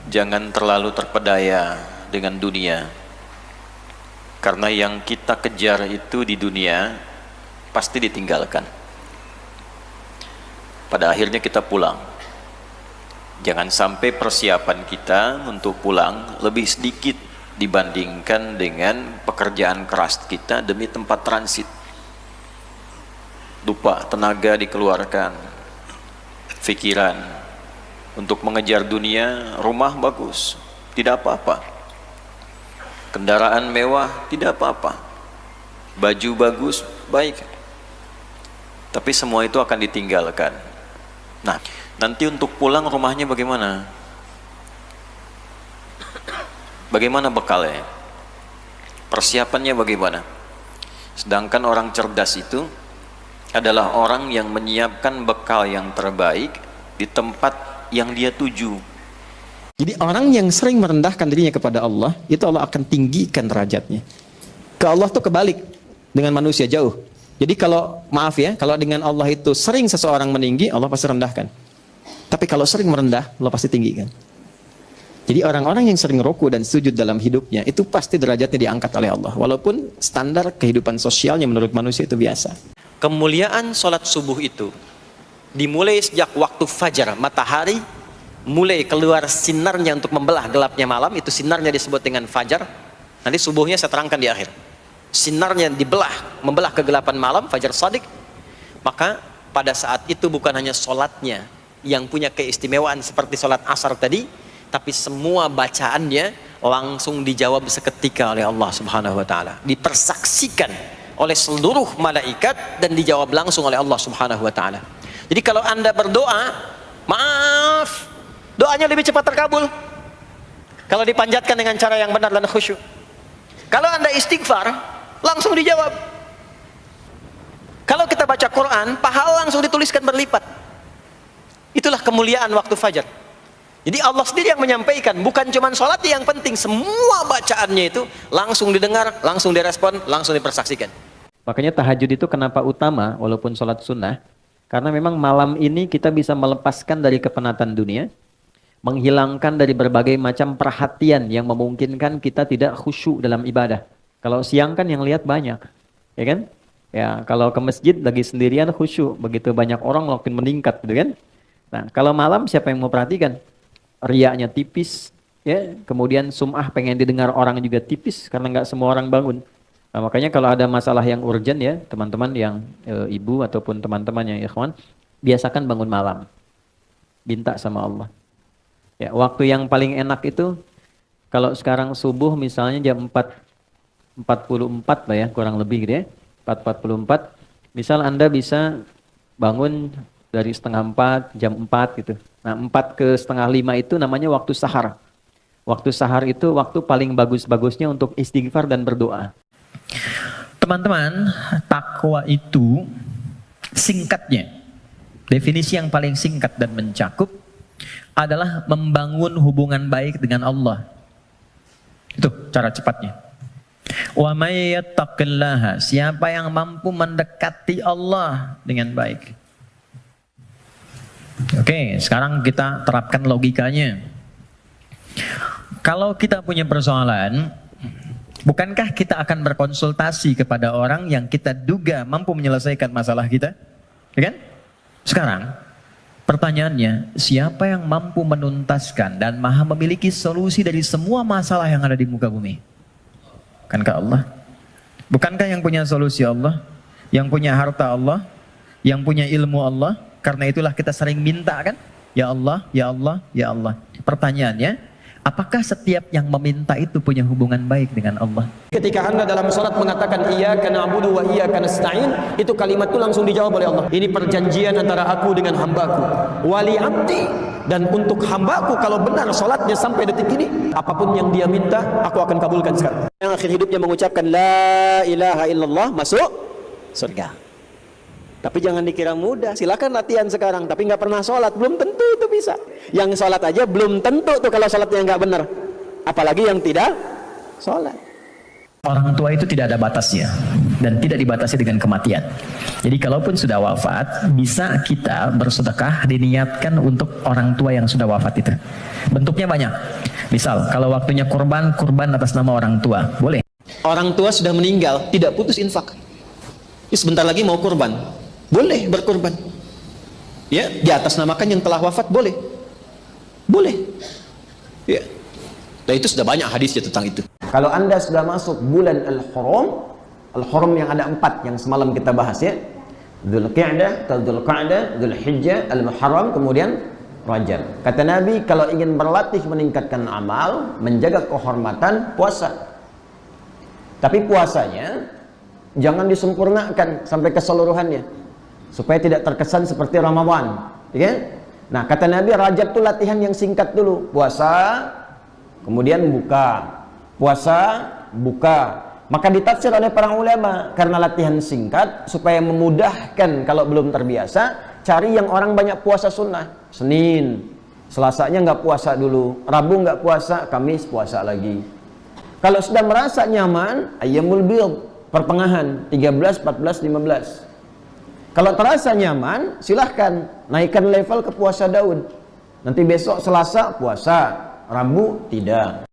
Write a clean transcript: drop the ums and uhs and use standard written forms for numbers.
Jangan terlalu terpedaya dengan dunia, karena yang kita kejar itu di dunia pasti ditinggalkan. Pada akhirnya kita pulang. Jangan sampai persiapan kita untuk pulang lebih sedikit dibandingkan dengan pekerjaan keras kita demi tempat transit. Lupa tenaga dikeluarkan, pikiran untuk mengejar dunia. Rumah bagus, tidak apa-apa. Kendaraan mewah, tidak apa-apa. Baju bagus, baik. Tapi semua itu akan ditinggalkan. Nah, nanti untuk pulang rumahnya bagaimana? Bagaimana bekalnya? Persiapannya bagaimana? Sedangkan orang cerdas itu adalah orang yang menyiapkan bekal yang terbaik di tempat yang dia tuju. Jadi orang yang sering merendahkan dirinya kepada Allah, itu Allah akan tinggikan derajatnya. Ke Allah tuh kebalik dengan manusia jauh. Jadi kalau, maaf ya, kalau dengan Allah itu sering seseorang meninggi, Allah pasti rendahkan. Tapi kalau sering merendah, Allah pasti tinggikan. Jadi orang-orang yang sering ruku dan sujud dalam hidupnya, itu pasti derajatnya diangkat oleh Allah. Walaupun standar kehidupan sosialnya menurut manusia itu biasa. Kemuliaan sholat subuh itu dimulai sejak waktu fajar, matahari mulai keluar sinarnya untuk membelah gelapnya malam, itu sinarnya disebut dengan fajar. Nanti subuhnya saya terangkan di akhir. Sinarnya membelah kegelapan malam, fajar shadiq. Maka pada saat itu bukan hanya sholatnya yang punya keistimewaan seperti sholat asar tadi, tapi semua bacaannya langsung dijawab seketika oleh Allah Subhanahu wa Ta'ala, dipersaksikan oleh seluruh malaikat dan dijawab langsung oleh Allah Subhanahu wa Ta'ala. Jadi kalau Anda berdoa, maaf, doanya lebih cepat terkabul kalau dipanjatkan dengan cara yang benar dan khusyuk. Kalau Anda istighfar, langsung dijawab. Kalau kita baca Quran, pahala langsung dituliskan berlipat. Itulah kemuliaan waktu fajar. Jadi Allah sendiri yang menyampaikan, bukan cuma sholat yang penting, semua bacaannya itu langsung didengar, langsung direspon, langsung dipersaksikan. Makanya tahajud itu kenapa utama walaupun sholat sunnah? Karena memang malam ini kita bisa melepaskan dari kepenatan dunia, menghilangkan dari berbagai macam perhatian yang memungkinkan kita tidak khusyuk dalam ibadah. Kalau siang kan yang lihat banyak, ya kan? Ya, kalau ke masjid lagi sendirian khusyuk, begitu banyak orang makin meningkat, gitu kan? Nah, kalau malam siapa yang mau perhatikan? Riaknya tipis, ya. Kemudian sum'ah pengen didengar orang juga tipis karena nggak semua orang bangun. Nah, makanya kalau ada masalah yang urgent ya, teman-teman yang ibu ataupun teman-teman yang ikhwan, biasakan bangun malam. Minta sama Allah. Ya, waktu yang paling enak itu kalau sekarang subuh misalnya jam 4:44 lah ya, kurang lebih gitu ya. 4:44. Misal Anda bisa bangun dari 3:30, jam 4 gitu. Nah, 4 ke 4:30 itu namanya waktu sahar. Waktu sahar itu waktu paling bagus-bagusnya untuk istighfar dan berdoa. Teman-teman, takwa itu singkatnya, definisi yang paling singkat dan mencakup adalah membangun hubungan baik dengan Allah. Itu cara cepatnya. Wa may yattaqillaha, siapa yang mampu mendekati Allah dengan baik. Oke, sekarang kita terapkan logikanya. Kalau kita punya persoalan, bukankah kita akan berkonsultasi kepada orang yang kita duga mampu menyelesaikan masalah kita? Ya kan? Sekarang, pertanyaannya, siapa yang mampu menuntaskan dan maha memiliki solusi dari semua masalah yang ada di muka bumi? Bukankah Allah? Bukankah yang punya solusi Allah? Yang punya harta Allah? Yang punya ilmu Allah? Karena itulah kita sering minta kan? Ya Allah, ya Allah, ya Allah. Pertanyaannya, apakah setiap yang meminta itu punya hubungan baik dengan Allah? Ketika Anda dalam sholat mengatakan iyyaka na'budu wa iyyaka nasta'in, itu kalimat itu langsung dijawab oleh Allah. Ini perjanjian antara aku dengan hambaku. Wali abdi, dan untuk hambaku kalau benar sholatnya sampai detik ini, apapun yang dia minta, aku akan kabulkan sekarang. Yang akhir hidupnya mengucapkan la ilaha illallah, masuk surga. Tapi jangan dikira mudah, silakan latihan sekarang, tapi nggak pernah sholat, belum tentu itu bisa. Yang sholat aja belum tentu tuh kalau sholatnya nggak benar, apalagi yang tidak sholat. Orang tua itu tidak ada batasnya dan tidak dibatasi dengan kematian. Jadi kalaupun sudah wafat, bisa kita bersedekah diniatkan untuk orang tua yang sudah wafat itu. Bentuknya banyak. Misal, kalau waktunya kurban, kurban atas nama orang tua, boleh? Orang tua sudah meninggal, tidak putus infak. Ini sebentar lagi mau kurban, boleh berkurban. Ya, di atas namakan yang telah wafat boleh. Boleh. Ya. Dan itu sudah banyak hadisnya tentang itu. Kalau Anda sudah masuk bulan Al-Hurum yang ada 4 yang semalam kita bahas ya. Dzulqa'dah, Dzulqa'dah, Dzulhijjah, Al-Muharram, kemudian Rajab. Kata Nabi, kalau ingin berlatih meningkatkan amal, menjaga kehormatan, puasa. Tapi puasanya jangan disempurnakan sampai keseluruhannya, supaya tidak terkesan seperti Ramadan, ya. Nah, kata Nabi, Rajab itu latihan yang singkat dulu, puasa, kemudian buka, puasa, buka. Maka ditafsir oleh para ulama, karena latihan singkat supaya memudahkan kalau belum terbiasa, cari yang orang banyak puasa sunnah. Senin, Selasanya nggak puasa dulu, Rabu nggak puasa, Kamis puasa lagi. Kalau sudah merasa nyaman, ayyamul bid, pertengahan 13, 14, 15. Kalau terasa nyaman, silahkan naikkan level ke puasa Daud. Nanti besok Selasa puasa, Rabu tidak.